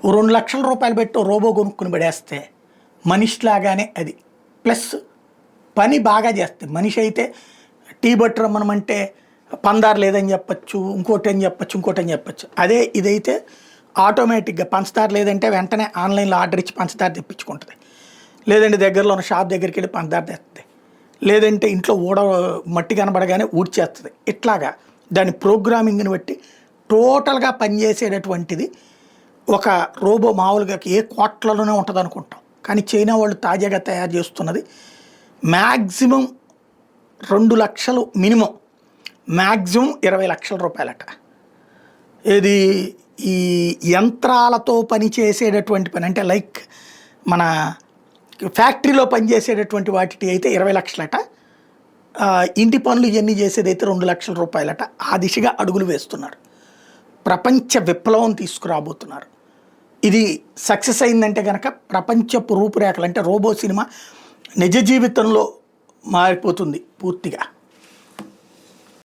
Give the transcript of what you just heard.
ఓ 2 లక్షల రూపాయలు పెట్టి ఓ రోబో కొనుక్కుని పడేస్తే మనిషిలాగానే అది ప్లస్ పని బాగా చేస్తే మనిషి అయితే టీ బట్టు రమ్మనమంటే పందారు లేదని చెప్పచ్చు, ఇంకోటి అని చెప్పచ్చు, ఇంకోటి అని చెప్పచ్చు. అదే ఇదైతే ఆటోమేటిక్గా పంచదార లేదంటే వెంటనే ఆన్లైన్లో ఆర్డర్ ఇచ్చి పంచదార తెప్పించుకుంటుంది, లేదంటే దగ్గరలో ఉన్న షాప్ దగ్గరికి వెళ్ళి పంచదార తెస్తుంది, లేదంటే ఇంట్లో మట్టి కనబడగానే ఊడ్చేస్తుంది. ఇట్లాగా దాని ప్రోగ్రామింగ్ని బట్టి టోటల్గా పనిచేసేటటువంటిది ఒక రోబో. మామూలుగా ఏ కోట్లలోనే ఉంటుంది అనుకుంటాం, కానీ చైనా వాళ్ళు తాజాగా తయారు చేస్తున్నది మ్యాక్సిమం 2 లక్షలు మినిమం, మ్యాక్సిమం 20 లక్షల రూపాయలట. ఇది ఈ యంత్రాలతో పని చేసేటటువంటి పని అంటే లైక్ మన ఫ్యాక్టరీలో పనిచేసేటటువంటి వాటి అయితే 20 లక్షలట. ఇంటి పనులు ఇవన్నీ చేసేదైతే 2 లక్షల రూపాయలట. ఆ దిశగా అడుగులు వేస్తున్నారు, ప్రపంచ విప్లవం తీసుకురాబోతున్నారు. ఇది సక్సెస్ అయిందంటే కనుక ప్రపంచపు రూపురేఖలు అంటే రోబో సినిమా నిజ జీవితంలో మారిపోతుంది పూర్తిగా.